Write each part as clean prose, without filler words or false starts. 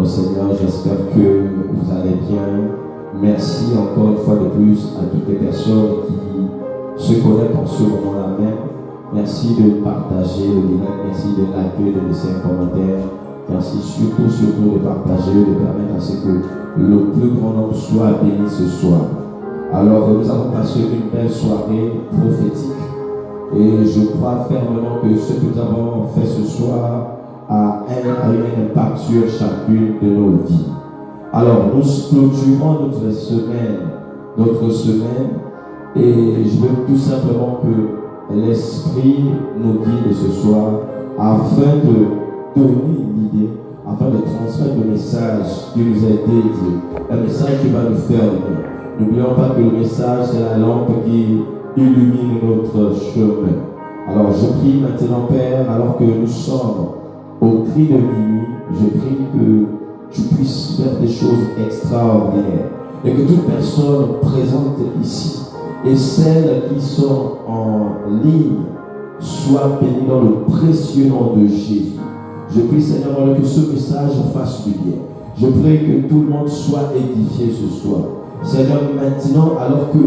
Alors Seigneur, j'espère que vous allez bien. Merci encore une fois de plus à toutes les personnes qui se connectent en ce moment-là même. Merci de partager le direct, merci de l'accueil, de laisser un commentaire. Merci surtout de partager, de permettre à ce que le plus grand nombre soit béni ce soir. Alors nous avons passé une belle soirée prophétique et je crois fermement que ce que nous avons fait ce soir a eu un impact sur chacune de nos vies. Alors nous clôturons notre semaine et je veux tout simplement que l'Esprit nous guide ce soir afin de donner une idée, afin de transmettre le message qui nous a été dit, un message qui va nous faire du bien. N'oublions pas que le message c'est la lampe qui illumine notre chemin. Alors je prie maintenant Père, alors que nous sommes au cri de minuit, je prie que tu puisses faire des choses extraordinaires et que toute personne présente ici et celles qui sont en ligne soient bénies dans le précieux nom de Jésus. Je prie Seigneur que ce message fasse du bien. Je prie que tout le monde soit édifié ce soir. Seigneur, maintenant, alors que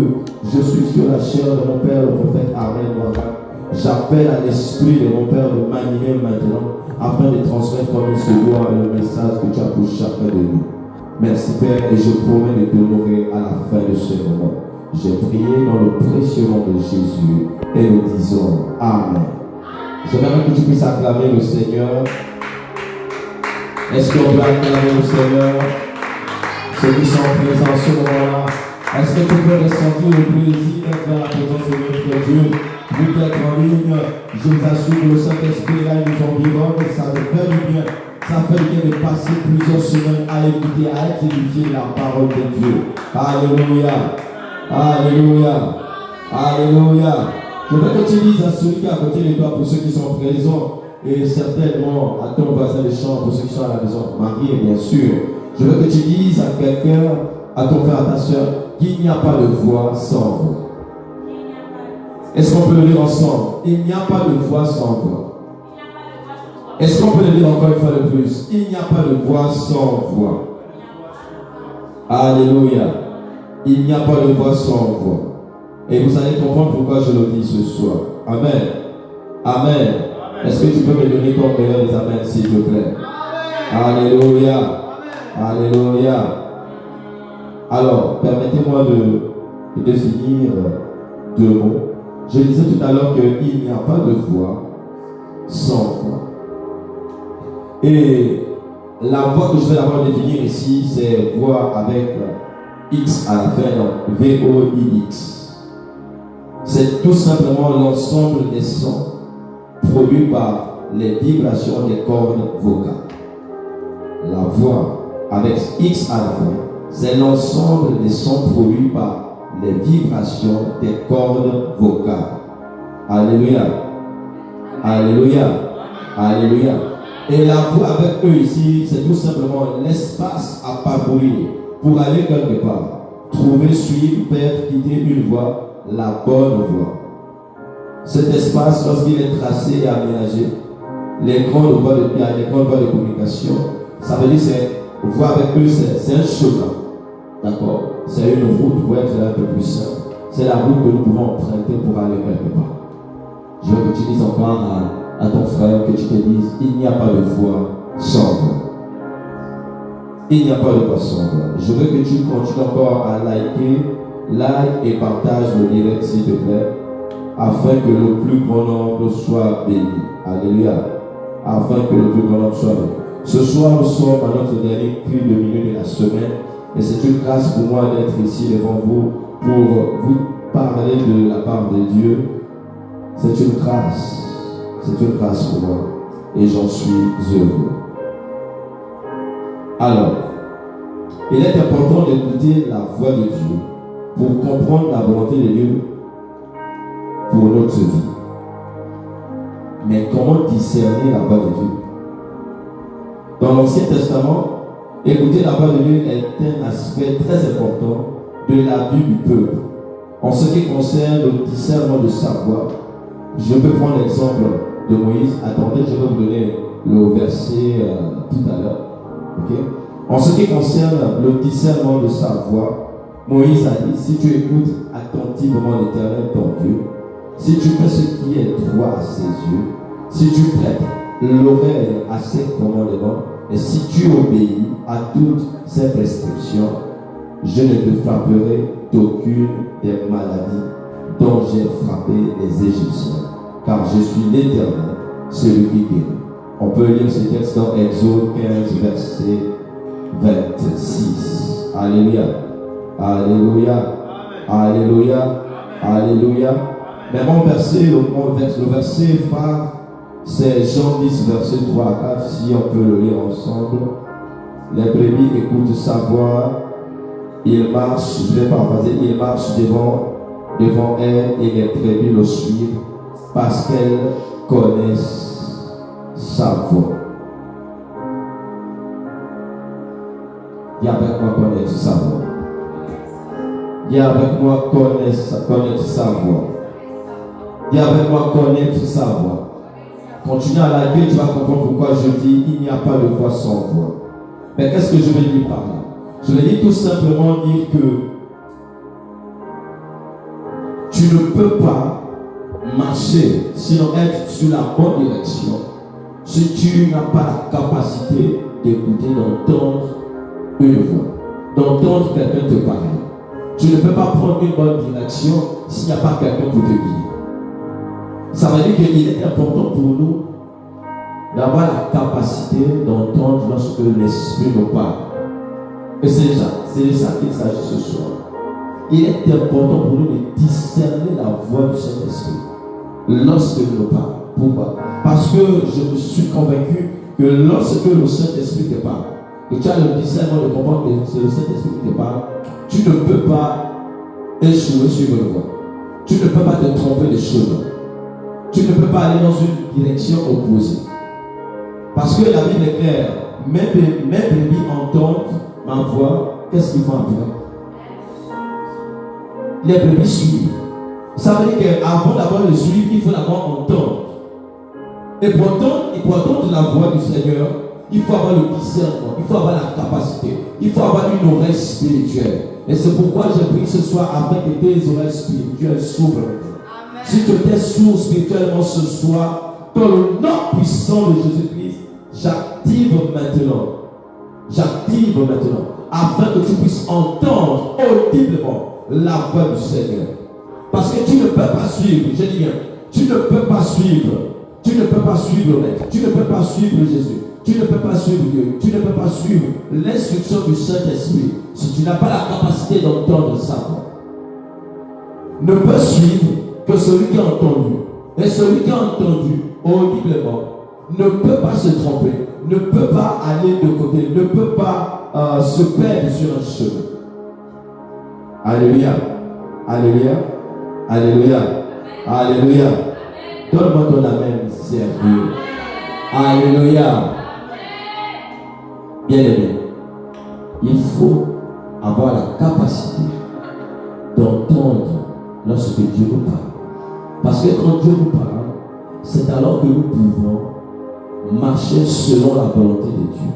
je suis sur la chair de mon Père, le prophète Armel Mohamed, j'appelle à l'esprit de mon Père de m'animer maintenant afin de transmettre comme il se doit le message que tu as pour chacun de nous. Merci Père et je promets de t'honorer à la fin de ce moment. J'ai prié dans le précieux nom de Jésus et nous disons Amen. J'aimerais que tu puisses acclamer le Seigneur. Est-ce qu'on peut acclamer le Seigneur? Ceux qui sont présents en ce moment-là, est-ce que tu peux ressentir le plaisir d'être dans la présence de notre Dieu? Vous êtes en ligne, je vous assure que le Saint-Esprit là, il nous environne et ça nous fait du bien. Ça fait du bien de passer plusieurs semaines à écouter, à édifier la parole de Dieu. Alléluia. Alléluia. Alléluia. Je veux que tu dises à celui qui est à côté de toi, pour ceux qui sont présents, et certainement à ton voisin de chambre, pour ceux qui sont à la maison, mariés bien sûr. Je veux que tu dises à quelqu'un, à ton frère, à ta soeur, qu'il n'y a pas de voix sans voix. Est-ce qu'on peut le lire ensemble? Il n'y a pas de voix sans voix. Est-ce qu'on peut le lire encore une fois de plus? Il n'y a pas de voix sans voix. Alléluia. Il n'y a pas de voix sans voix. Et vous allez comprendre pourquoi je le dis ce soir. Amen. Amen. Est-ce que tu peux me donner ton meilleur des amens, s'il te plaît? Alléluia. Alléluia. Alors, permettez-moi de définir deux mots. Je disais tout à l'heure qu'il n'y a pas de voix sans voix. Et la voix que je vais d'abord définir ici, c'est voix avec X à la fin, donc V-O-I-X. C'est tout simplement l'ensemble des sons produits par les vibrations des cordes vocales. La voix avec X à la fin, c'est l'ensemble des sons produits par les vibrations des cordes vocales. Alléluia. Alléluia. Alléluia. Et la voix avec eux ici, c'est tout simplement l'espace à parcourir pour aller quelque part. Trouver, suivre, perdre, quitter une voie, la bonne voie. Cet espace, lorsqu'il est tracé et aménagé, l'écran de voie de communication, ça veut dire que voie avec eux, c'est un chemin. D'accord? C'est une route pour être un peu plus simple. C'est la route que nous pouvons emprunter pour aller quelque part. Je veux que tu dises encore à ton frère, que tu te dises, il n'y a pas de voix sans voix. Il n'y a pas de voix sans voix. Je veux que tu continues encore à like et partage le direct s'il te plaît, afin que le plus grand nombre soit béni. Alléluia. Afin que le plus grand nombre soit béni. Ce soir, nous sommes à notre dernier cri de minute de la semaine. Et c'est une grâce pour moi d'être ici devant vous pour vous parler de la part de Dieu. C'est une grâce. C'est une grâce pour moi. Et j'en suis heureux. Alors, il est important d'écouter la voix de Dieu pour comprendre la volonté de Dieu pour notre vie. Mais comment discerner la voix de Dieu? Dans l'Ancien Testament, écouter la voix de Dieu est un aspect très important de la vie du peuple. En ce qui concerne le discernement de sa voix, je peux prendre l'exemple de Moïse. Attendez, je vais vous donner le verset tout à l'heure. Okay? En ce qui concerne le discernement de sa voix, Moïse a dit, si tu écoutes attentivement l'Éternel ton Dieu, si tu fais ce qui est droit à ses yeux, si tu prêtes l'oreille à ses commandements, et si tu obéis à toutes ses prescriptions, je ne te frapperai d'aucune des maladies dont j'ai frappé les Égyptiens, car je suis l'Éternel, celui qui guérit. On peut lire ce texte dans Exode 15, verset 26. Alléluia. Alléluia. Alléluia. Alléluia. Mais mon verset, le verset phare, c'est Jean 10, verset 3 à 4. Si on peut le lire ensemble. Les brebis écoutent sa voix. Il marche, je vais paraphraser, il marche devant elle et les brebis le suivent parce qu'elles connaissent sa voix. Dis avec moi, connaître sa voix. Dis avec moi, connaître sa voix. Dis avec moi, connaître sa voix. Continue à la dire, tu vas comprendre pourquoi je dis il n'y a pas de voix sans voix. Mais qu'est-ce que je veux dire par là? Je veux dire tout simplement dire que tu ne peux pas marcher, sinon être sur la bonne direction, si tu n'as pas la capacité d'écouter, d'entendre une voix, d'entendre quelqu'un te parler. Tu ne peux pas prendre une bonne direction s'il n'y a pas quelqu'un pour te guider. Ça veut dire qu'il est important pour nous d'avoir la capacité d'entendre lorsque l'Esprit nous parle. Et c'est ça qu'il s'agit ce soir. Il est important pour nous de discerner la voix du Saint-Esprit lorsque il nous parle. Pourquoi? Parce que je me suis convaincu que lorsque le Saint-Esprit te parle, et tu as le discernement de comprendre que c'est le Saint-Esprit qui te parle, tu ne peux pas échouer sur une voie. Tu ne peux pas te tromper de chemin. Tu ne peux pas aller dans une direction opposée. Parce que la Bible est claire. Mes brebis entendent ma voix. Qu'est-ce qu'ils font après? Les brebis suivent. Ça veut dire qu'avant d'avoir le suivre, il faut d'abord entendre. Et pour entendre la voix du Seigneur, il faut avoir le discernement, il faut avoir la capacité, il faut avoir une oreille spirituelle. Et c'est pourquoi j'ai pris ce soir afin que tes oreilles spirituelles s'ouvrent. Si tu étais sourd spirituellement ce soir, dans le nom puissant de Jésus-Christ, j'active maintenant, afin que tu puisses entendre audiblement la voix du Seigneur. Parce que tu ne peux pas suivre, je dis bien, tu ne peux pas suivre le Maître, tu ne peux pas suivre Jésus. Tu ne peux pas suivre Dieu, tu ne peux pas suivre l'instruction du Saint-Esprit si tu n'as pas la capacité d'entendre sa voix. Ne peut suivre que celui qui a entendu. Et celui qui a entendu audiblement ne peut pas se tromper, ne peut pas aller de côté, ne peut pas se perdre sur un chemin. Alléluia, alléluia, alléluia, alléluia. Donne-moi ton amen, sérieux. Alléluia. Bien aimé, il faut avoir la capacité d'entendre lorsque Dieu nous parle. Parce que quand Dieu nous parle, c'est alors que nous pouvons marcher selon la volonté de Dieu.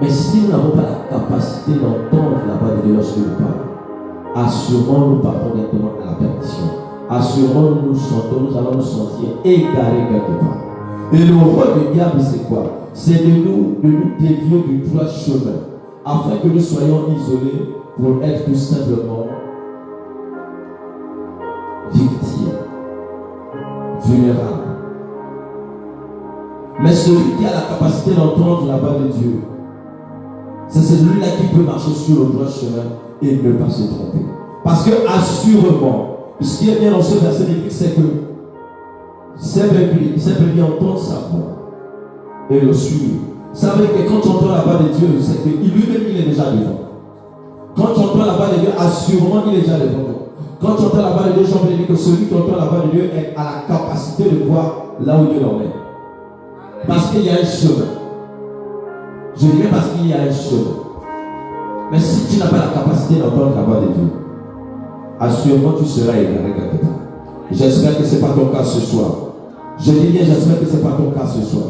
Mais si nous n'avons pas la capacité d'entendre la voix de Dieu lorsque nous parle, assurément nous partons directement à la perdition. Assurément nous allons nous sentir égarés quelque part. Et le rôle du diable, c'est quoi? C'est de nous dévier du droit chemin, afin que nous soyons isolés pour être tout simplement victimes, vulnérables. Mais celui qui a la capacité d'entendre la voix de Dieu, c'est celui-là qui peut marcher sur le droit chemin et ne pas se tromper. Parce que assurément, ce qui est bien dans ce verset biblique, c'est que ces brebis entendent sa voix et le suivent. Vous savez que quand tu entends la voix de Dieu, c'est que lui-même il est déjà devant. Quand tu entends la voix de Dieu, assurément il est déjà devant toi. Quand tu entends la voix de Dieu, j'en veux dire que celui qui entend la voix de Dieu a la capacité de voir là où Dieu l'emmène. Parce qu'il y a un chemin. Je dirais parce qu'il y a un chemin. Mais si tu n'as pas la capacité d'entendre la voix de Dieu, assurément tu seras égaré quelque part. J'espère que ce n'est pas ton cas ce soir. Je dis bien, j'espère que ce n'est pas ton cas ce soir.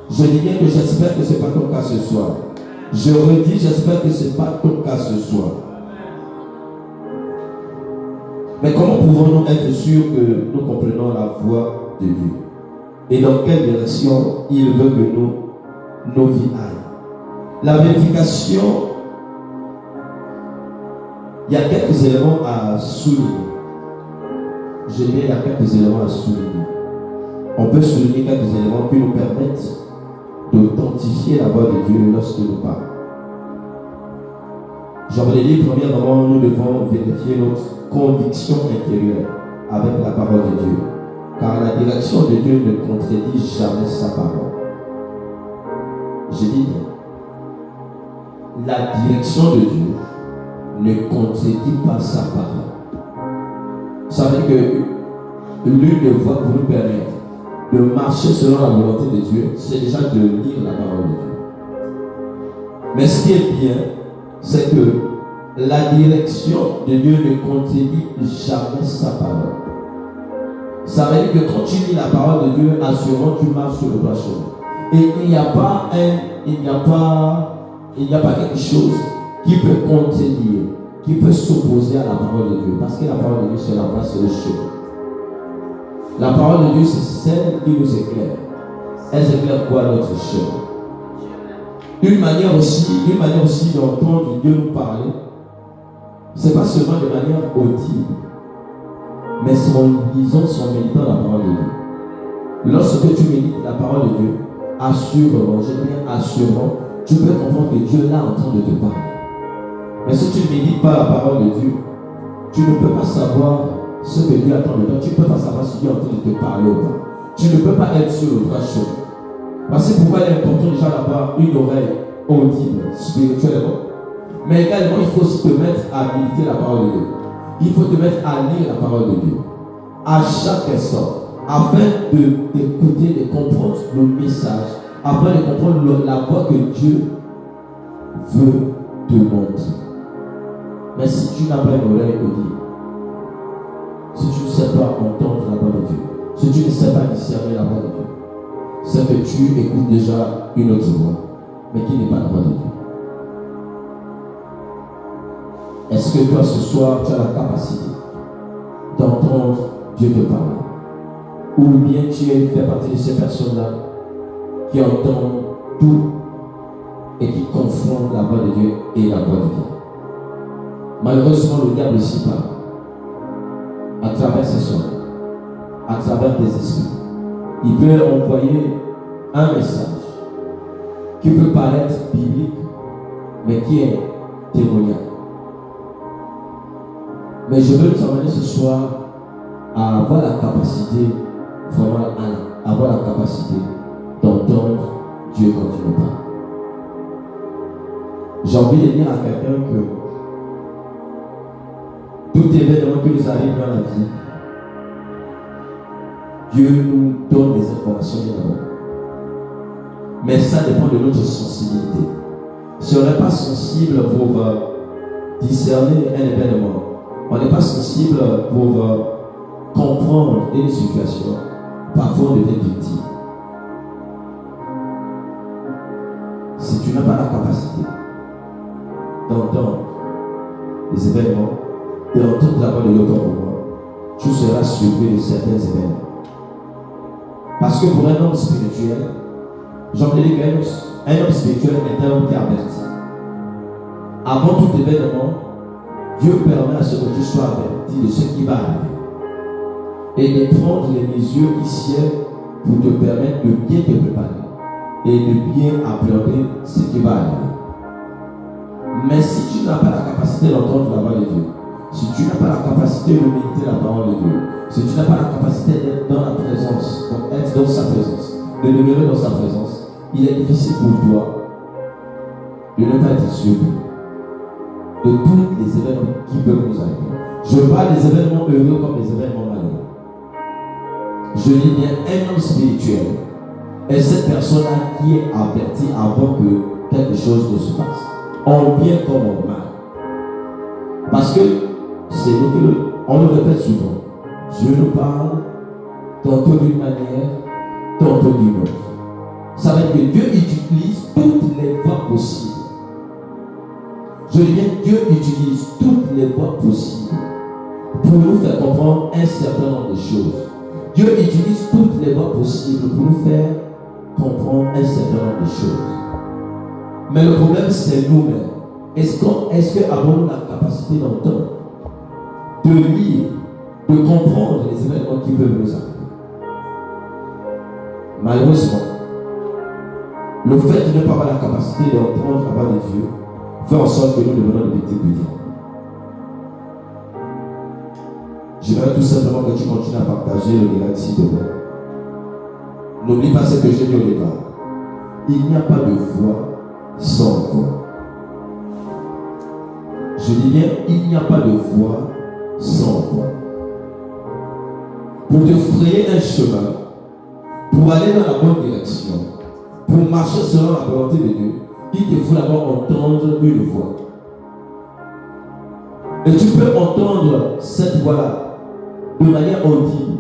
Je dis bien que j'espère que ce n'est pas ton cas ce soir. Je redis, j'espère que ce n'est pas ton cas ce soir. Mais comment pouvons-nous être sûrs que nous comprenons la voix de Dieu? Et dans quelle direction il veut que nos vies aillent? La vérification, il y a quelques éléments à souligner. Je dirais, il y a quelques éléments à souligner. On peut souligner quelques éléments qui nous permettent d'authentifier la voix de Dieu lorsque nous parlons. J'aimerais dire, premièrement, nous devons vérifier notre conviction intérieure avec la parole de Dieu. Car la direction de Dieu ne contredit jamais sa parole. Je dis bien, la direction de Dieu ne contredit pas sa parole. Ça veut dire que l'une des voies pour nous permettre de marcher selon la volonté de Dieu, c'est déjà de lire la parole de Dieu. Mais ce qui est bien, c'est que la direction de Dieu ne contredit jamais sa parole. Ça veut dire que quand tu lis la parole de Dieu, assurément tu marches sur le droit chemin. Et il n'y a pas quelque chose qui peut contredire, qui peut s'opposer à la parole de Dieu. Parce que la parole de Dieu, c'est la voie, c'est le chemin. La parole de Dieu, c'est celle qui nous éclaire. Elle éclaire quoi notre chemin? Une manière aussi d'entendre Dieu nous parler, c'est pas seulement de manière audible, mais c'est en lisant, en méditant la parole de Dieu. Lorsque tu médites la parole de Dieu, assurément, tu peux comprendre que Dieu est là en train de te parler. Mais si tu ne médites pas la parole de Dieu, tu ne peux pas savoir ce que Dieu attend de toi. Tu ne peux pas savoir si Dieu est en train de te parler ou pas. Tu ne peux pas être sur le droit chemin. Voici pourquoi il est important déjà d'avoir une oreille audible, spirituellement. Mais également, il faut aussi te mettre à méditer la parole de Dieu. Il faut te mettre à lire la parole de Dieu à chaque instant, afin d'écouter, de comprendre le message, afin de comprendre la voix que Dieu veut te montrer. Mais si tu n'as pas une oreille audible, si tu ne sais pas entendre la voix de Dieu, si tu ne sais pas discerner la voix de Dieu, c'est que tu écoutes déjà une autre voix, mais qui n'est pas la voix de Dieu. Est-ce que toi, ce soir, tu as la capacité d'entendre Dieu te parler? Ou bien tu fais partie de ces personnes-là qui entendent tout et qui confondent la voix de Dieu et la voix de Dieu? Malheureusement, le diable s'y parle à travers ses sons, à travers des esprits. Il peut envoyer un message qui peut paraître biblique, mais qui est démoniaque. Mais je veux nous emmener ce soir à avoir la capacité, vraiment à avoir la capacité d'entendre Dieu quand il nous parle. J'ai envie de dire à quelqu'un que tout événement qui nous arrive dans la vie, Dieu nous donne des informations évidemment. Mais ça dépend de notre sensibilité. Si on n'est pas sensible pour discerner un événement, on n'est pas sensible pour comprendre une situation, parfois on devient victime. Si tu n'as pas la capacité d'entendre les événements, d'entendre la voix de l'autre pour moi, tu seras surpris de certains événements. Parce que pour un homme spirituel, j'en ai dit qu'un homme spirituel est un homme qui est averti. Avant tout événement, Dieu permet à ce que tu sois averti de ce qui va arriver. Et de prendre les mesures ici pour te permettre de bien te préparer et de bien appréhender ce qui va arriver. Mais si tu n'as pas la capacité d'entendre la voix de Dieu, si tu n'as pas la capacité de méditer la parole de Dieu, si tu n'as pas la capacité d'être dans la présence, d'être dans sa présence, de demeurer dans sa présence, il est difficile pour toi de ne pas être surpris de tous les événements qui peuvent nous arriver. Je parle des événements heureux comme des événements malheureux. Je dis bien un homme spirituel est cette personne-là qui est avertie avant que quelque chose ne se passe, en bien comme en mal. Parce que c'est on le répète souvent, Dieu nous parle tantôt d'une manière, tantôt d'une autre. Ça veut dire que Dieu utilise toutes les voies possibles Je dis bien, Dieu utilise toutes les voies possibles pour nous faire comprendre un certain nombre de choses. Dieu utilise toutes les voies possibles pour nous faire comprendre un certain nombre de choses. Mais le problème, c'est nous-mêmes. Est-ce que avons-nous la capacité d'entendre, de lire, de comprendre les événements qui peuvent nous arriver? Malheureusement, le fait de ne pas avoir la capacité d'entendre la voix de Dieu fait en sorte que nous devenons des petits du diable. J'aimerais tout simplement que tu continues à partager le direct s'il te plaît. N'oublie pas ce que j'ai dit au départ. Il n'y a pas de voix sans voix. Je dis bien, il n'y a pas de voix sans voix. Pour te frayer un chemin, pour aller dans la bonne direction, pour marcher selon la volonté de Dieu, il te faut d'abord entendre une voix. Et tu peux entendre cette voix-là de manière audible,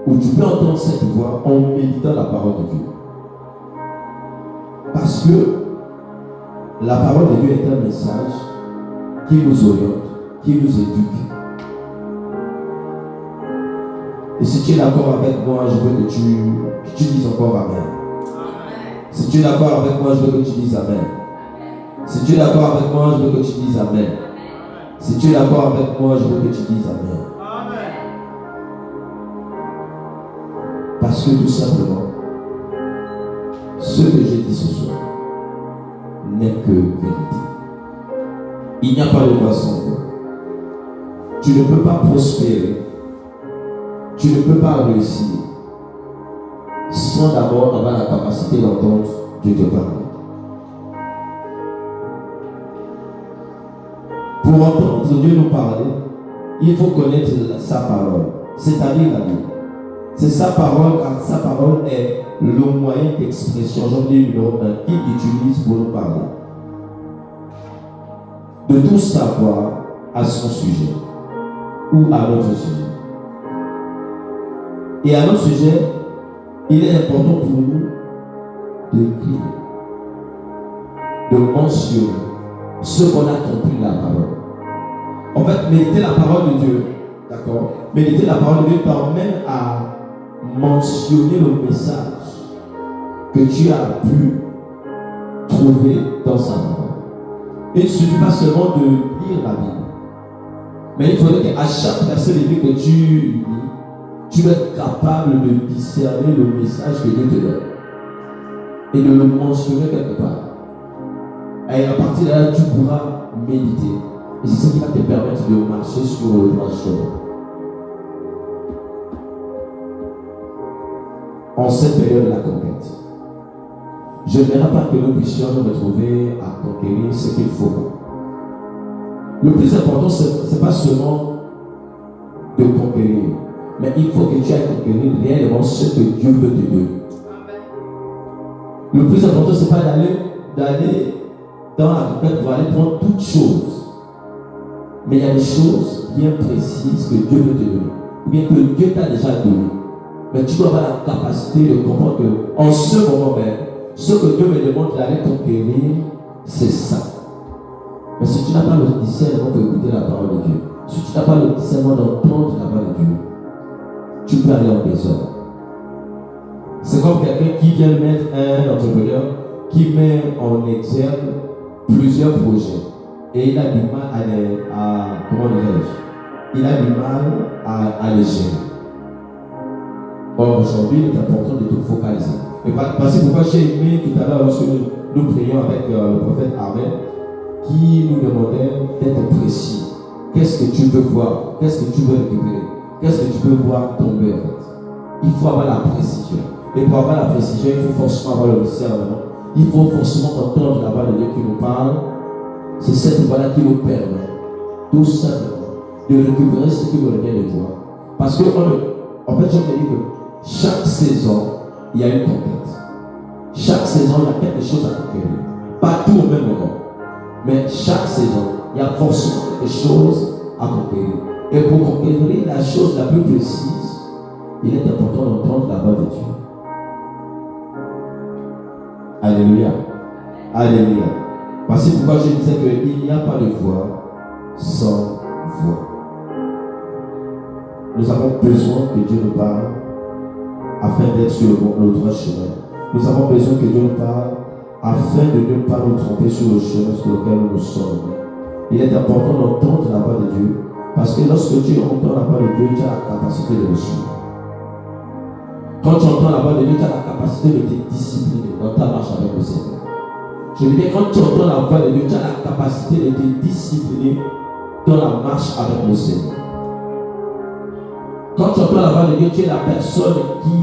ou tu peux entendre cette voix en méditant la parole de Dieu. Parce que la parole de Dieu est un message qui nous oriente, qui nous éduque. Et si tu es d'accord avec moi, je veux que tu dises encore Amen. Si tu es d'accord avec moi, je veux que tu dises Amen. Si tu es d'accord avec moi, je veux que tu dises Amen. Si tu es d'accord avec moi, je veux que tu dises Amen. Parce que tout simplement, ce que j'ai dit ce soir n'est que vérité. Il n'y a pas de voie sans voie. Tu ne peux pas prospérer, tu ne peux pas réussir sans d'abord avoir la capacité d'entendre Dieu te parler. Pour entendre Dieu nous parler, il faut connaître sa parole, c'est-à-dire la Bible. C'est sa parole, car sa parole est le moyen d'expression, j'en ai numéro 1, qu'il utilise pour nous parler. De tout savoir à son sujet ou à notre sujet. Et à notre sujet, il est important pour nous d'écrire, de mentionner ce qu'on a compris de la parole. En fait, méditer la parole de Dieu, d'accord? Méditer la parole de Dieu t'emmène à mentionner le message que tu as pu trouver dans sa parole. Il ne suffit pas seulement de lire la Bible, mais il faudrait qu'à chaque verset de Bible que tu lis, tu es capable de discerner le message que Dieu te donne et de le mentionner quelque part. Et à partir de là, tu pourras méditer. Et c'est ce qui va te permettre de marcher sur le droit chemin. En cette période de la conquête, je ne verrai pas que nous puissions nous retrouver à conquérir ce qu'il faut. Le plus important, ce n'est pas seulement de conquérir, mais il faut que tu ailles conquérir réellement ce que Dieu veut te donner. Le plus important, ce n'est pas d'aller dans la conquête pour aller prendre toutes choses. Mais il y a des choses bien précises que Dieu veut te donner, ou bien que Dieu t'a déjà donné. Mais tu dois avoir la capacité de comprendre qu'en ce moment même, ce que Dieu me demande d'aller conquérir, c'est ça. Mais si tu n'as pas le discernement pour écouter la parole de Dieu, si tu n'as pas le discernement d'entendre la parole de Dieu, tu peux aller en désordre. C'est comme quelqu'un qui vient mettre un entrepreneur qui met en exergue plusieurs projets et il a du mal il a du mal à les gérer. Or, aujourd'hui, il est important de te focaliser. Et parce que pourquoi j'ai aimé tout à l'heure lorsque nous prions avec le prophète Armel qui nous demandait d'être précis. Qu'est-ce que tu veux voir? Qu'est-ce que tu veux récupérer? Qu'est-ce que tu veux voir tomber en fait? Il faut avoir la précision. Et pour avoir la précision, il faut forcément avoir le discernement. Il faut forcément entendre la voix de Dieu qui nous parle. C'est cette voix-là qui nous permet tout simplement de récupérer ce qui nous revient de voir. Parce que en fait, je te dis que chaque saison, il y a une conquête. Chaque saison, il y a quelque chose à conquérir. Pas tout au même moment. Mais chaque saison, il y a forcément quelque chose à conquérir. Et pour conquérir la chose la plus précise, il est important d'entendre la voix de Dieu. Alléluia. Alléluia. Voici pourquoi je disais qu'il n'y a pas de voix sans voix. Nous avons besoin que Dieu nous parle afin d'être sur le droit chemin. Nous avons besoin que Dieu nous parle afin de ne pas nous tromper sur le chemin sur lequel nous sommes. Il est important d'entendre la voix de Dieu parce que lorsque tu entends la voix de Dieu, tu as la capacité de le suivre. Quand tu entends la voix de Dieu, tu as la capacité de te discipliner dans ta marche avec le Seigneur. Je veux dire, quand tu entends la voix de Dieu, tu as la capacité de te discipliner dans la marche avec le Seigneur. Quand tu entends la voix de Dieu, tu es la personne qui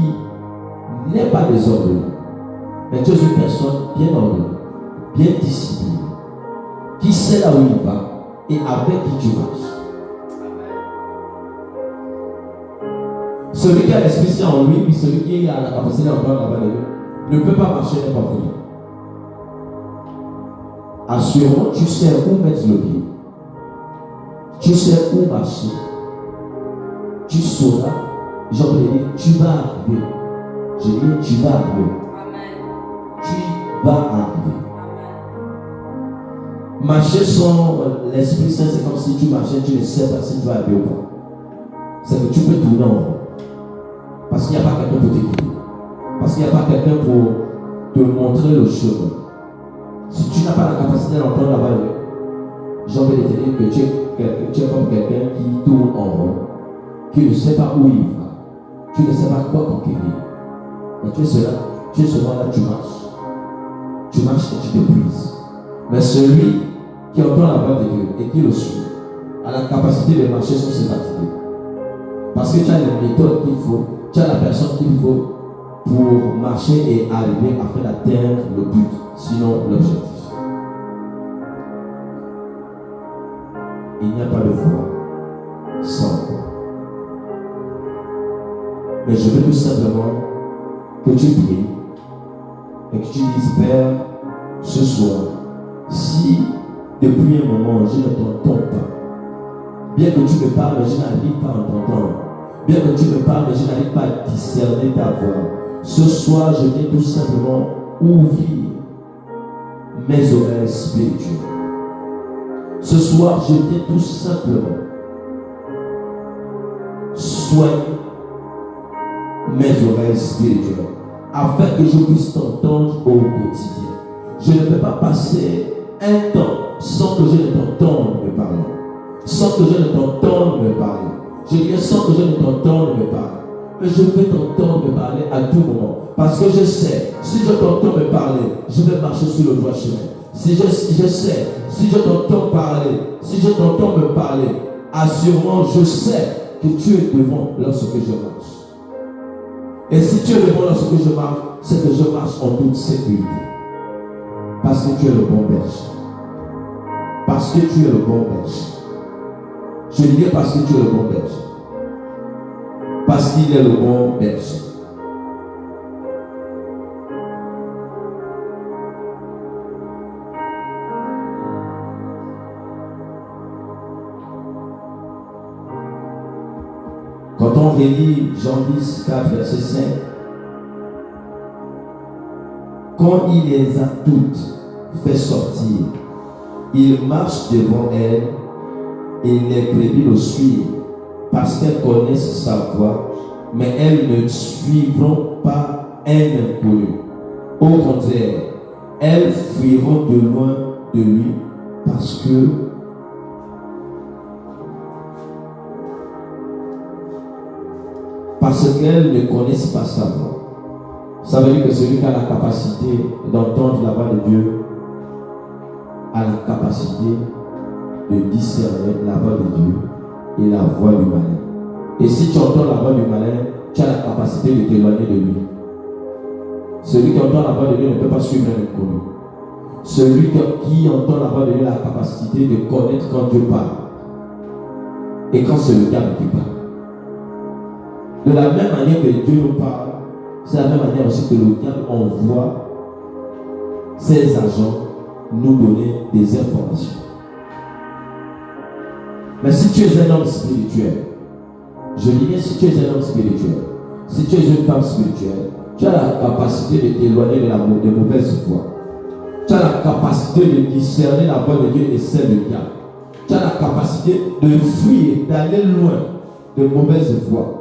n'est pas désordonnée. Mais tu es une personne bien ordonnée, bien disciplinée, qui sait là où il va et avec qui tu marches. Celui qui a l'Esprit Saint en lui, puis celui qui a la capacité d'entendre la voix de Dieu, ne peut pas marcher n'importe où. Assurément, tu sais où mettre le pied. Tu sais où marcher. Tu sauras. Jean te dit, tu vas arriver. Je dis, tu vas arriver. Amen. Tu vas arriver. Amen. Marcher sans l'Esprit Saint, c'est comme si tu marchais, tu ne sais pas si tu vas arriver ou pas. C'est que tu peux tourner en rond. Parce qu'il n'y a pas quelqu'un pour t'écouter. Parce qu'il n'y a pas quelqu'un pour te montrer le chemin. Si tu n'as pas la capacité d'entendre la voix de Dieu, j'ai envie de te dire que tu es comme quelqu'un qui tourne en rond, qui ne sait pas où il va, tu ne sais pas quoi conquérir. Mais tu es seulement là, tu marches et tu t'épuises. Mais celui qui entend la voix de Dieu et qui le suit a la capacité de marcher sans se fatiguer. Parce que tu as les méthodes qu'il faut, tu as la personne qu'il faut pour marcher et arriver afin d'atteindre le but, sinon l'objectif. Il n'y a pas de foi sans foi. Mais je veux tout simplement que tu pries et que tu dises, Père, ce soir, si depuis un moment je ne t'entends pas, bien que tu me parles, mais je n'arrive pas à t'entendre, bien que tu me parles, mais je n'arrive pas à discerner ta voix, ce soir, je viens tout simplement ouvrir mes oreilles spirituelles. Ce soir, je viens tout simplement soigner mes oreilles spirituelles afin que je puisse t'entendre au quotidien. Je ne peux pas passer un temps sans que je ne t'entende me parler. Sans que je ne t'entende me parler. Je dis sans que je ne t'entende me parler. Mais je peux t'entendre me parler à tout moment. Parce que je sais, si je t'entends me parler, je vais marcher sur le droit chemin. Si je sais, si je t'entends parler, si je t'entends me parler, assurément, je sais que tu es devant lorsque je marche. Et si tu es devant lorsque je marche, c'est que je marche en toute sécurité. Parce que tu es le bon berger. Parce que tu es le bon berger. Je dirais parce que tu es le bon berger. Parce qu'il est le bon berger. Quand on relit Jean 10, 4, verset 5, quand il les a toutes fait sortir, il marche devant elles et les brebis le suivent parce qu'elles connaissent sa voix, mais elles ne suivront pas un inconnu. Au contraire, elles fuiront de loin de lui parce qu'elles ne connaissent pas sa voix. Ça veut dire que celui qui a la capacité d'entendre la voix de Dieu a la capacité de discerner la voix de Dieu et la voix du malin. Et si tu entends la voix du malin, tu as la capacité de t'éloigner de lui. Celui qui entend la voix de Dieu ne peut pas suivre un inconnu. Celui qui entend la voix de Dieu a la capacité de connaître quand Dieu parle et quand c'est le diable qui parle. De la même manière que Dieu nous parle, c'est la même manière aussi que le diable envoie ses agents nous donner des informations. Mais si tu es un homme spirituel, je dis bien si tu es un homme spirituel, si tu es une femme spirituelle, tu as la capacité de t'éloigner de mauvaise voix. Tu as la capacité de discerner la voix de Dieu et celle du diable. Tu as la capacité de fuir, d'aller loin de mauvaises voies.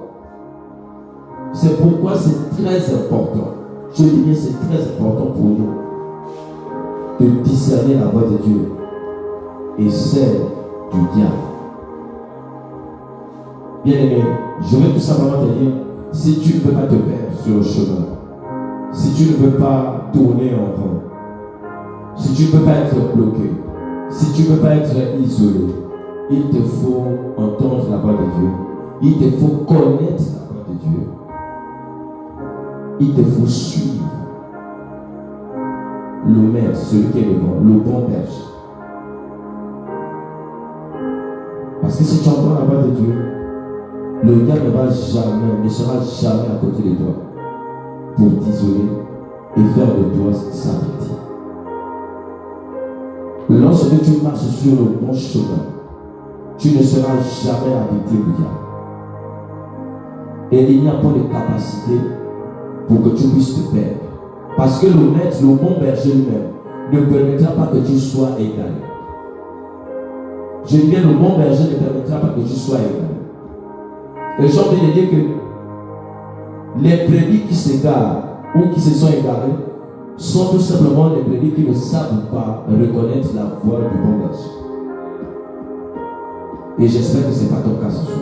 C'est pourquoi c'est très important. Je dis bien, c'est très important pour nous de discerner la voix de Dieu et celle du diable. Bien aimé, je vais tout simplement te dire, si tu ne peux pas te perdre sur le chemin, si tu ne peux pas tourner en rond, si tu ne peux pas être bloqué, si tu ne peux pas être isolé, il te faut entendre la voix de Dieu. Il te faut connaître la voix de Dieu. Il te faut suivre le maître, celui qui est le bon berger. Parce que si tu entends la voix de Dieu, le diable ne sera jamais à côté de toi pour t'isoler et faire de toi sa victime. Lorsque tu marches sur le bon chemin, tu ne seras jamais la victime du diable. Et il n'y a pas de capacité pour que tu puisses te perdre. Parce que le maître, le bon berger lui-même, ne permettra pas que tu sois égaré. Je dis bien, le bon berger ne permettra pas que tu sois égaré. Et j'ai envie de dire que les brebis qui s'égarent ou qui se sont égarés sont tout simplement les brebis qui ne savent pas reconnaître la voix du bon berger. Et j'espère que ce n'est pas ton cas ce soir.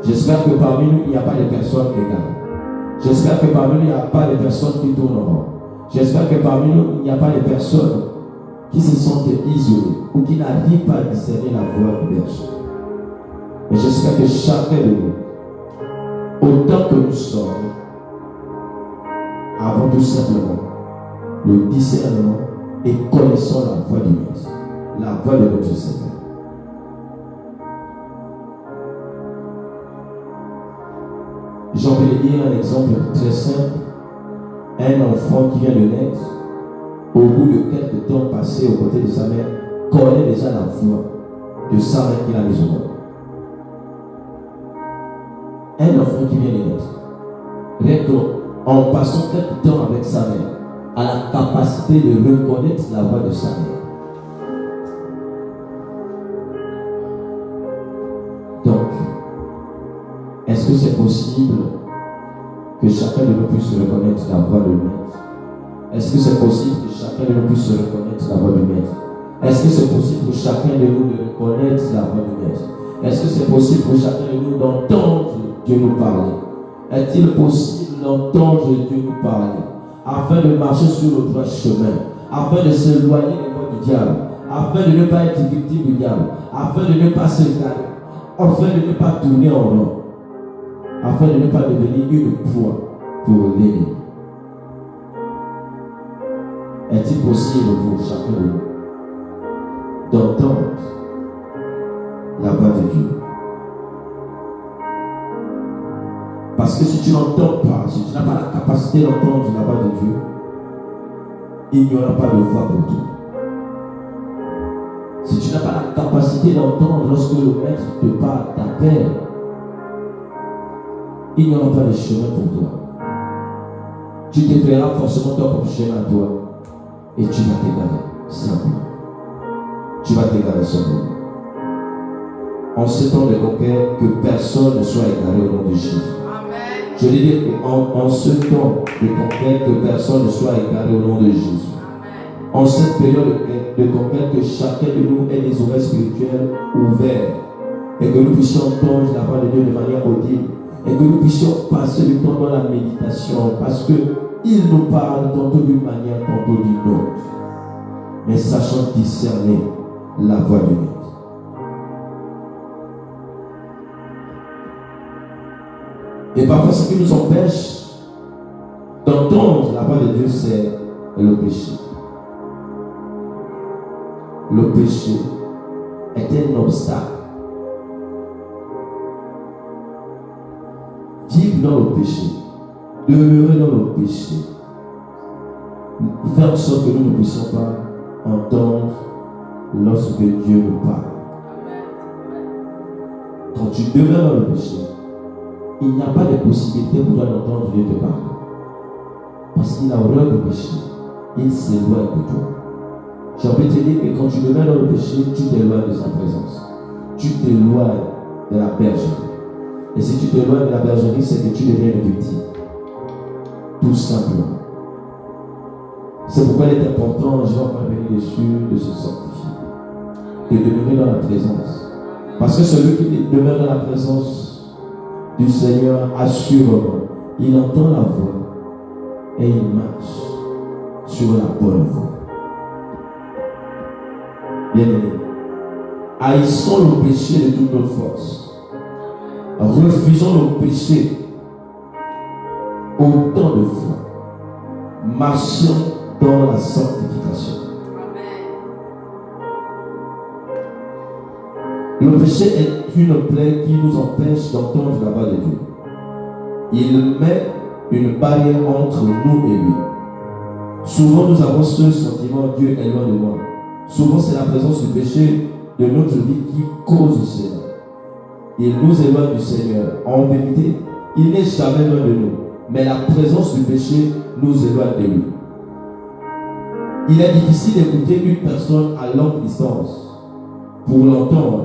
J'espère que parmi nous, il n'y a pas de personnes égarées. J'espère que parmi nous, il n'y a pas de personnes qui tournent en rond. J'espère que parmi nous, il n'y a pas de personnes qui se sentent isolées ou qui n'arrivent pas à discerner la voix du berger. Mais j'espère que chacun de nous, autant que nous sommes, avons tout simplement le discernement et connaissons la voix du Maître, la voix de notre Seigneur. J'ai envie de dire un exemple très simple. Un enfant qui vient de naître, au bout de quelques temps passés aux côtés de sa mère, connaît déjà la voix de sa mère qu'il a mise au monde. Un enfant qui vient de naître, en passant quelques temps avec sa mère, a la capacité de reconnaître la voix de sa mère. Donc, est-ce que c'est possible que chacun de nous puisse reconnaître la voix de Maître? Est-ce que c'est possible que chacun de nous puisse reconnaître la voix de Maître? Est-ce que c'est possible pour chacun de nous de reconnaître la voix de Maître? Est-ce que c'est possible pour chacun de nous d'entendre Dieu nous parler? Est-il possible d'entendre Dieu nous parler afin de marcher sur le droit chemin, afin de s'éloigner des voies du diable, afin de ne pas être victime du diable, afin de ne pas se garer, afin de ne pas tourner en rond, afin de ne pas devenir une proie pour l'ennemi? Est-il possible pour chacun de nous d'entendre la voix de Dieu? Parce que si tu n'entends pas, si tu n'as pas la capacité d'entendre la voix de Dieu, il n'y aura pas de voix pour toi. Si tu n'as pas la capacité d'entendre lorsque le Maître te parle, t'appelle, il n'y aura pas de chemin pour toi. Tu te feras forcément ton propre chemin à toi et tu vas t'égarer simplement. Tu vas t'égarer simplement. En ce temps de conquête, que personne ne soit égaré au nom de Jésus. Je veux dire qu'en ce temps de conquête, que personne ne soit égaré au nom de Jésus. En cette période de conquête, que chacun de nous ait des oreilles spirituelles ouvertes et que nous puissions entendre la voix de Dieu de manière audible et que nous puissions passer du temps dans la méditation parce qu'il nous parle tantôt d'une manière, tantôt d'une autre. Mais sachant discerner la voix de Dieu. Et parfois, ce qui nous empêche d'entendre la voix de Dieu, c'est le péché. Le péché est un obstacle. Vivre dans le péché, demeurer dans le péché, faire en sorte que nous ne puissions pas entendre lorsque Dieu nous parle. Quand tu demeures dans le péché, il n'y a pas de possibilité pour toi d'entendre Dieu te parler. Parce qu'il a horreur du péché. il s'éloigne de toi. J'ai envie de te dire que quand tu demeures dans le péché, tu t'éloignes de sa présence. Tu t'éloignes de la bergerie. Et si tu t'éloignes de la bergerie, c'est que tu deviens une victime. Tout simplement. C'est pourquoi il est important, je vais encore venir dessus, de se sanctifier. De demeurer dans la présence. Parce que celui qui demeure dans la présence du Seigneur, assurément, il entend la voix et il marche sur la bonne voie. Bien-aimé, haïssons le péché de toute notre force. Refusons le péché autant de fois. Marchons dans la sanctification. Le péché est une plaie qui nous empêche d'entendre la voix de Dieu. Il met une barrière entre nous et lui. Souvent nous avons ce sentiment, Dieu est loin de moi. Souvent c'est la présence du péché de notre vie qui cause cela. Il nous éloigne du Seigneur. En vérité, il n'est jamais loin de nous. Mais la présence du péché nous éloigne de lui. Il est difficile d'écouter une personne à longue distance. Pour l'entendre,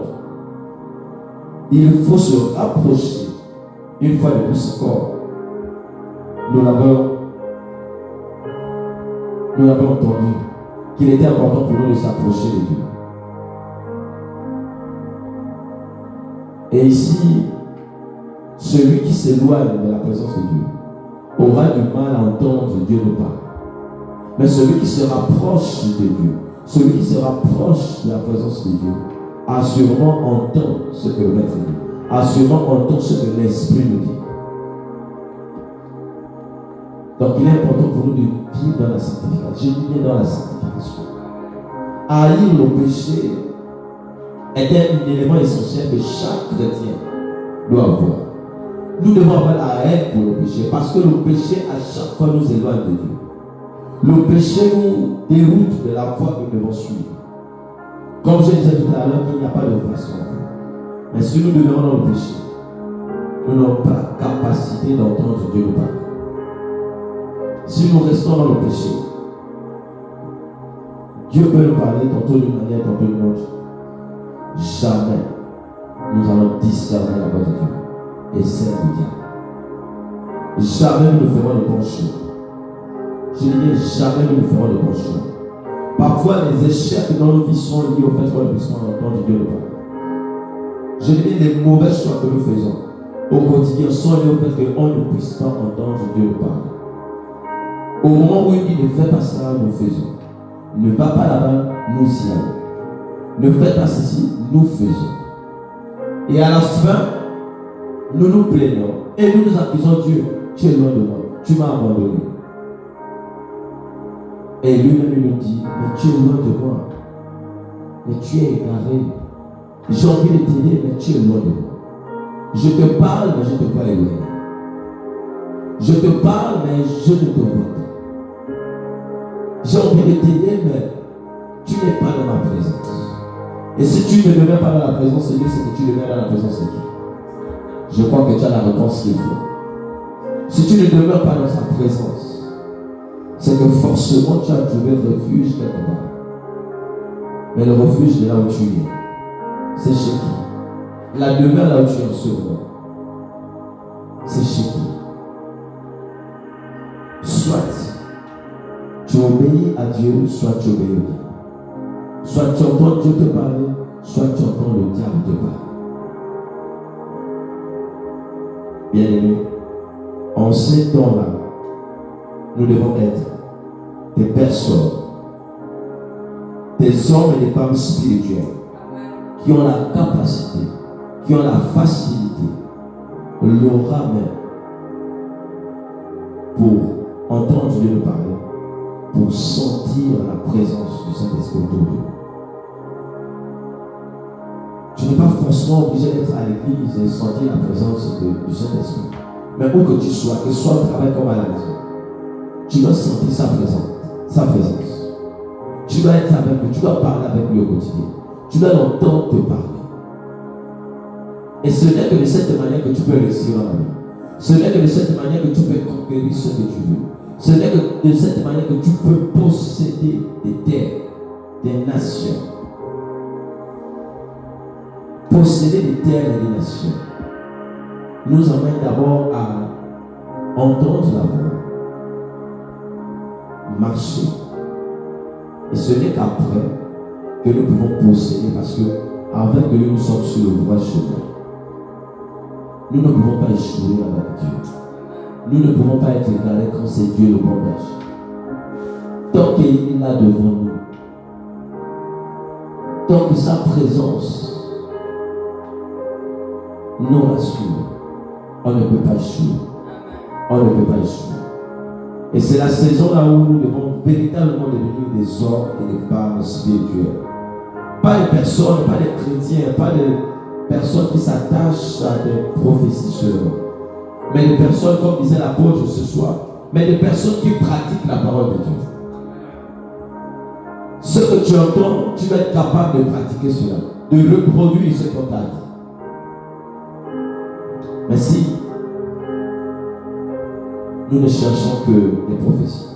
il faut se rapprocher. Une fois de plus encore, nous l'avons entendu, qu'il était important pour nous de s'approcher de Dieu. Et ici, celui qui s'éloigne de la présence de Dieu aura du mal à entendre Dieu nous parler. Mais celui qui se rapproche de Dieu, celui qui se rapproche de la présence de Dieu, assurément entend ce que le Maître dit, assurément entend ce que l'Esprit nous dit. Donc il est important pour nous de vivre dans la sanctification, je dis bien dans la sanctification. Haïr le péché est un élément essentiel que chaque chrétien doit avoir. Nous devons avoir la haine pour le péché, parce que le péché à chaque fois nous éloigne de Dieu. Le péché nous déroute de la voie que nous devons suivre. Comme je disais tout à l'heure, il n'y a pas de façon. Mais si nous demeurons dans le péché, nous n'avons pas la capacité d'entendre Dieu nous parler. Si nous restons dans le péché, Dieu peut nous parler tantôt d'une manière, tantôt d'une autre. Jamais nous allons discerner la voix de Dieu et celle du diable. Jamais nous ne ferons le bon choix. Je dis jamais nous ne ferons le bon choix. Parfois les échecs dans nos vies sont liés au fait qu'on ne puisse pas entendre Dieu nous parler. Je dis les mauvais choix que nous faisons au quotidien sont liés au fait qu'on ne puisse pas entendre Dieu nous parler. Au moment où il dit ne fais pas ça, nous faisons. Ne va pas là-bas, nous y allons. Ne fais pas ceci, nous faisons. Et à la fin, nous nous plaignons et nous nous accusons Dieu. Tu es loin de moi, tu m'as abandonné. Et lui-même nous dit, mais tu es loin de moi. Mais tu es égaré. J'ai envie de t'aider, mais tu es loin de moi. Je te parle, mais je ne te pas éloigné. Je te parle, mais je ne te vois pas. J'ai envie de t'aider, mais tu n'es pas dans ma présence. Et si tu ne demeures pas dans la présence de Dieu, c'est que tu demeures dans la présence de Dieu. Je crois que tu as la réponse qu'il faut. Si tu ne demeures pas dans sa présence, c'est que forcément tu as trouvé refuge quelque part. Mais le refuge de là où tu es, c'est chez qui? La demeure là où tu es en ce moment, c'est chez qui? Soit tu obéis à Dieu, soit tu obéis au diable. Soit tu entends Dieu te parler, soit tu entends le diable te parler. Bien-aimés, en ces temps-là, nous devons être des personnes, des hommes et des femmes spirituels qui ont la capacité, qui ont la facilité, l'aura même pour entendre Dieu nous parler, pour sentir la présence du Saint-Esprit autour de nous. Tu n'es pas forcément obligé d'être à l'église et sentir la présence du Saint-Esprit. Mais où que tu sois, que ce soit au travail comme à la maison, tu dois sentir sa présence. Tu dois être avec lui, tu dois parler avec lui au quotidien. Tu dois l'entendre te parler. Et ce n'est que de cette manière que tu peux réussir dans la vie. Ce n'est que de cette manière que tu peux conquérir ce que tu veux. Ce n'est que de cette manière que tu peux posséder des terres, des nations. Posséder des terres et des nations nous amène d'abord à entendre la voix, marcher. Et ce n'est qu'après que nous pouvons posséder, parce que avec lui nous sommes sur le droit chemin. Nous ne pouvons pas échouer avec Dieu. Nous ne pouvons pas être égarés quand c'est Dieu le bon berger. Tant qu'il est là devant nous, tant que sa présence nous rassure, on ne peut pas échouer. On ne peut pas échouer. Et c'est la saison là où nous devons véritablement devenir des hommes et des femmes spirituels. Pas des personnes, pas des chrétiens, pas des personnes qui s'attachent à des prophéties seulement. Mais des personnes, comme disait l'apôtre ce soir, mais des personnes qui pratiquent la parole de Dieu. Ce que tu entends, tu vas être capable de pratiquer cela, de reproduire ce qu'on t'a dit. Mais si nous ne cherchons que des prophéties,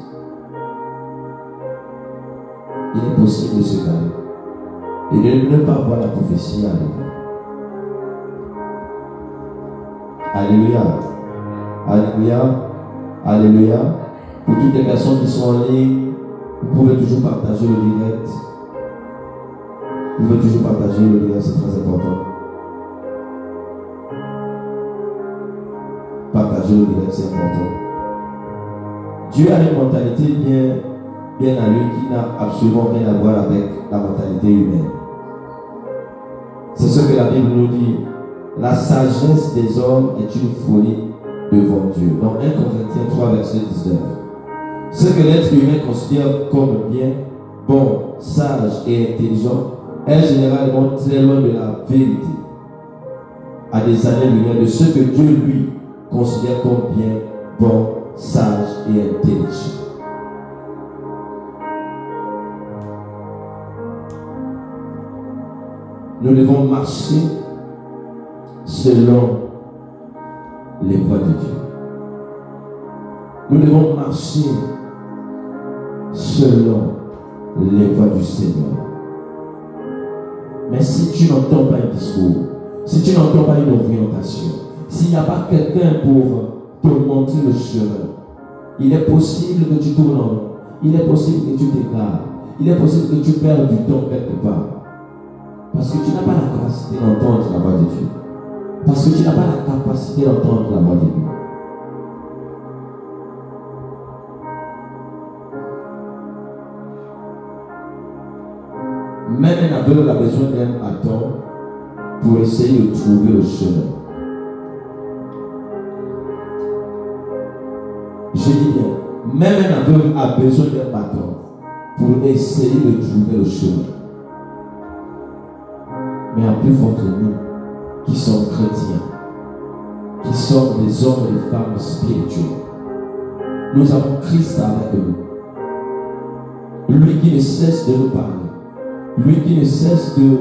il est possible de se garer et de ne pas voir la prophétie arriver. Alléluia. Alléluia. Alléluia. Pour toutes les personnes qui sont en ligne, vous pouvez toujours partager le direct. Vous pouvez toujours partager le direct, c'est très important. Partager le direct, c'est important. Dieu a une mentalité bien à lui qui n'a absolument rien à voir avec la mentalité humaine. C'est ce que la Bible nous dit. La sagesse des hommes est une folie devant Dieu. Dans 1 Corinthiens 3, verset 19. Ce que l'être humain considère comme bien, bon, sage et intelligent est généralement très loin de la vérité, à des années-lumière de ce que Dieu lui considère comme bien, bon, sage et intelligent. Nous devons marcher selon les voies de Dieu. Nous devons marcher selon les voies du Seigneur. Mais si tu n'entends pas un discours, si tu n'entends pas une orientation, s'il n'y a pas quelqu'un pour te montrer le chemin, il est possible que tu tournes en rond, il est possible que tu t'égares, il est possible que tu perdes du temps quelque part. Parce que tu n'as pas la capacité d'entendre la voix de Dieu. Parce que tu n'as pas la capacité d'entendre la voix de Dieu. Même un aveugle a besoin d'un bâton pour essayer de trouver le chemin. Je dis bien, même un aveugle a besoin d'un bâton pour essayer de trouver le chemin. Mais en plus forte de nous, qui sommes chrétiens, qui sommes des hommes et des femmes spirituels, nous avons Christ avec nous. Lui qui ne cesse de nous parler, lui qui ne cesse de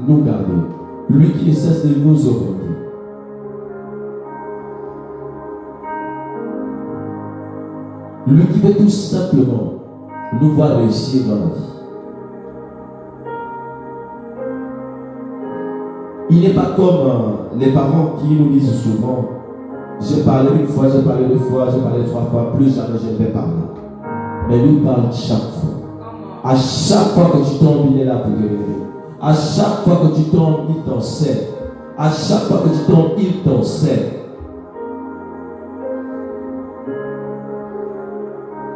nous garder, lui qui ne cesse de nous orienter. Lui qui veut tout simplement nous voir réussir dans la vie. Il n'est pas comme les parents qui nous disent souvent: j'ai parlé une fois, j'ai parlé deux fois, j'ai parlé trois fois, plus jamais je ne vais parler. Mais lui parle chaque fois. À chaque fois que tu tombes, il est là pour te relever. À chaque fois que tu tombes, il t'enseigne. À chaque fois que tu tombes, il t'enseigne.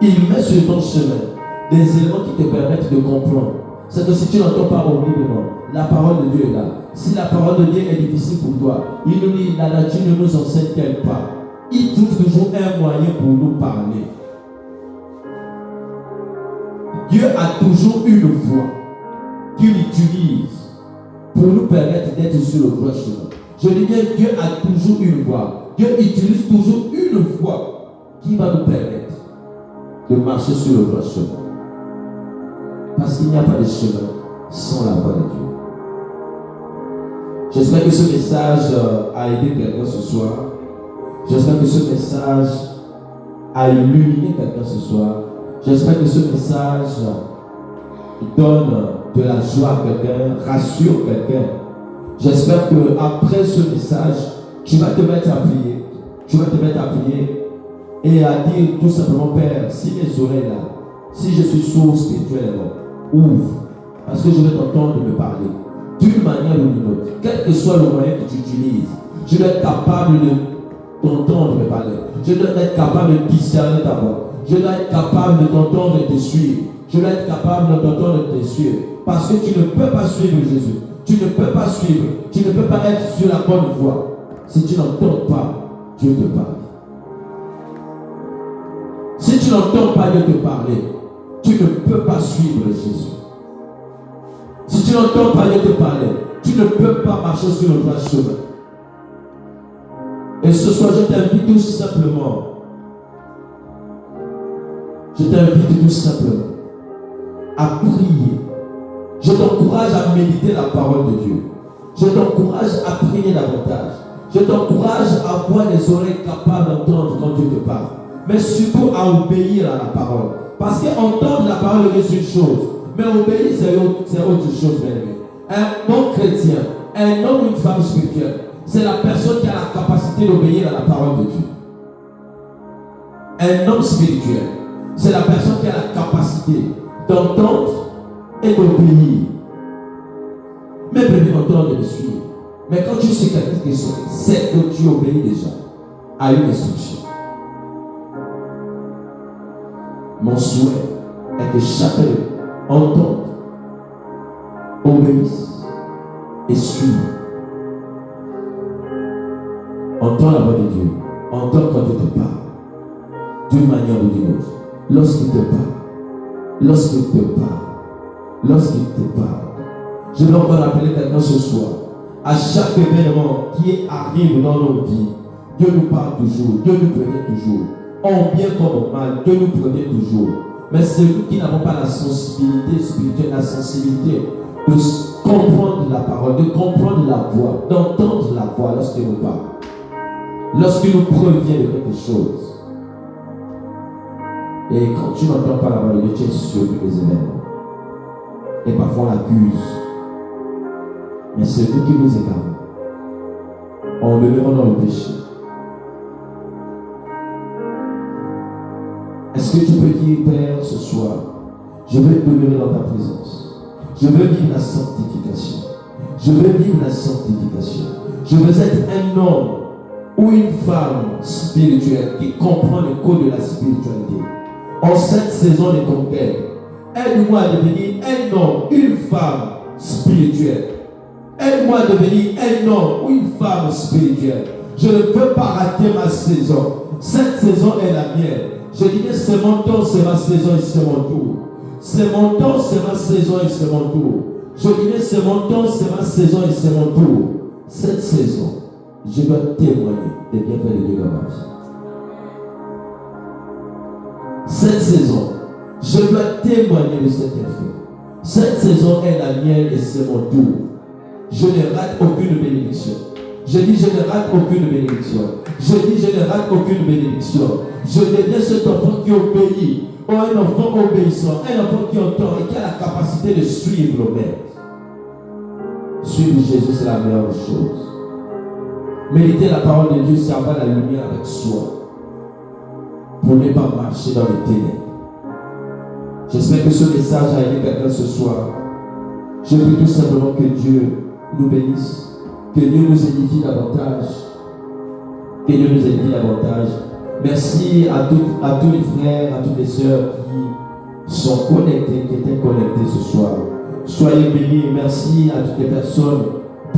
Il met sur ton chemin des éléments qui te permettent de comprendre. C'est que si tu n'entends pas audiblement, la parole de Dieu est là. Si la parole de Dieu est difficile pour toi, il nous dit, la nature ne nous enseigne qu'elle pas. Il trouve toujours un moyen pour nous parler. Dieu a toujours une voie qu'il utilise pour nous permettre d'être sur le droit chemin. Je dis bien, Dieu a toujours une voie. Dieu utilise toujours une voie qui va nous permettre de marcher sur le droit chemin. Parce qu'il n'y a pas de chemin sans la voix de Dieu. J'espère que ce message a aidé quelqu'un ce soir. J'espère que ce message a illuminé quelqu'un ce soir. J'espère que ce message donne de la joie à quelqu'un, rassure quelqu'un. J'espère que après ce message, tu vas te mettre à prier. Tu vas te mettre à prier et à dire tout simplement, Père, si mes oreilles là, si je suis sourd spirituellement, ouvre. Parce que je vais t'entendre me parler. D'une manière ou d'une autre, quel que soit le moyen que tu utilises, je dois être capable de t'entendre me parler. Je dois être capable de discerner ta voix. Je dois être capable de t'entendre et de te suivre. Je dois être capable de t'entendre et de te suivre. Parce que tu ne peux pas suivre Jésus. Tu ne peux pas suivre. Tu ne peux pas être sur la bonne voie si tu n'entends pas Dieu te parle. Si tu n'entends pas Dieu te parler, tu ne peux pas suivre Jésus. Si tu n'entends pas Dieu te parler, tu ne peux pas marcher sur le droit chemin. Et ce soir, je t'invite tout simplement. Je t'invite tout simplement à prier. Je t'encourage à méditer la parole de Dieu. Je t'encourage à prier davantage. Je t'encourage à avoir des oreilles capables d'entendre quand Dieu te parle. Mais surtout à obéir à la parole. Parce qu'entendre la parole de Dieu, c'est une chose. Mais obéir, c'est autre chose, bien aimé. Un bon chrétien, un homme ou une femme spirituelle, c'est la personne qui a la capacité d'obéir à la parole de Dieu. Un homme spirituel, c'est la personne qui a la capacité d'entendre et d'obéir. Mais venez entendre et de suivre. Mais quand tu sais quelque chose, c'est que tu obéis déjà à une instruction. Mon souhait est que chacun entende, obéisse et suive. Entends la voix de Dieu. Entends quand Dieu te parle. D'une manière ou d'une autre. Lorsqu'il te parle. Lorsqu'il te parle. Lorsqu'il te parle. Je veux encore rappeler quelqu'un ce soir. À chaque événement qui arrive dans nos vies, Dieu nous parle toujours. Dieu nous prévient toujours. En bien comme en mal, Dieu nous prévient toujours. Mais c'est nous qui n'avons pas la sensibilité spirituelle, la sensibilité de comprendre la parole, de comprendre la voix, d'entendre la voix lorsqu'il nous parle. Lorsqu'il nous prévient de quelque chose. Et quand tu n'entends pas la voix de Dieu, tu es surpris des événements. Et parfois on l'accuse. Mais c'est nous qui nous égarons. En demeurant dans le péché. Est-ce que tu peux dire, Père, ce soir, je veux demeurer dans ta présence. Je veux vivre la sanctification. Je veux vivre la sanctification. Je veux être un homme ou une femme spirituelle qui comprend le code de la spiritualité. En cette saison de conquête, aide-moi à devenir un homme, une femme spirituelle. Aide-moi à devenir un homme ou une femme spirituelle. Je ne veux pas rater ma saison. Cette saison est la mienne. Je disais, c'est mon temps, c'est ma saison et c'est mon tour. C'est mon temps, c'est ma saison et c'est mon tour. Je disais, c'est mon temps, c'est ma saison et c'est mon tour. Cette saison, je dois témoigner des bienfaits de Dieu dans ma vie. Cette saison, je dois témoigner de cet effet. Cette saison est la mienne et c'est mon tour. Je ne rate aucune bénédiction. Je dis, je ne rate aucune bénédiction. Je dis, je ne rate aucune bénédiction. Je deviens cet enfant qui obéit. Ou un enfant obéissant, un enfant qui entend et qui a la capacité de suivre le maître. Suivre Jésus, c'est la meilleure chose. Méditer la parole de Dieu, c'est avoir la lumière avec soi. Pour ne pas marcher dans les ténèbres. J'espère que ce message a aidé quelqu'un ce soir. Je prie tout simplement que Dieu nous bénisse. Que Dieu nous édifie davantage. Que Dieu nous édifie davantage. Merci à tous les frères, à toutes les sœurs qui sont connectés, qui étaient connectés ce soir. Soyez bénis. Merci à toutes les personnes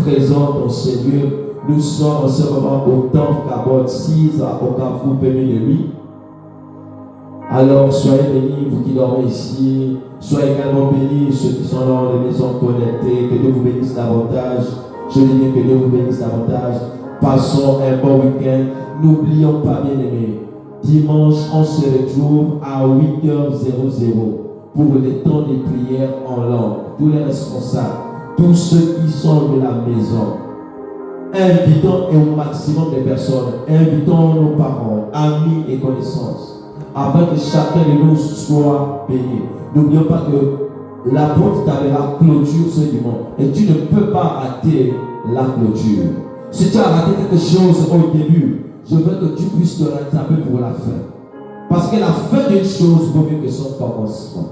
présentes dans ces lieux. Nous sommes en ce moment au temple Cabot 6 au Carrefour Pénu de lui. Alors soyez bénis, vous qui dormez ici. Soyez également bénis, ceux qui sont dans les maisons connectées. Que Dieu vous bénisse davantage. Je dis bien que Dieu vous bénisse davantage. Passons un bon week-end. N'oublions pas, bien aimés, dimanche, on se retrouve à 8h00 pour les temps de prière en langue. Tous les responsables, tous ceux qui sont de la maison, invitons au maximum de personnes, invitons nos parents, amis et connaissances. afin que chacun de nous soit béni. N'oublions pas que l'apôtre t'averra clôture ce dimanche. Et tu ne peux pas rater la clôture. Si tu as raté quelque chose au début, je veux que tu puisses te rattraper pour la fin. Parce que la fin d'une chose vaut mieux que son commencement.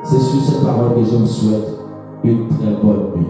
C'est sur cette parole que je vous souhaite une très bonne nuit.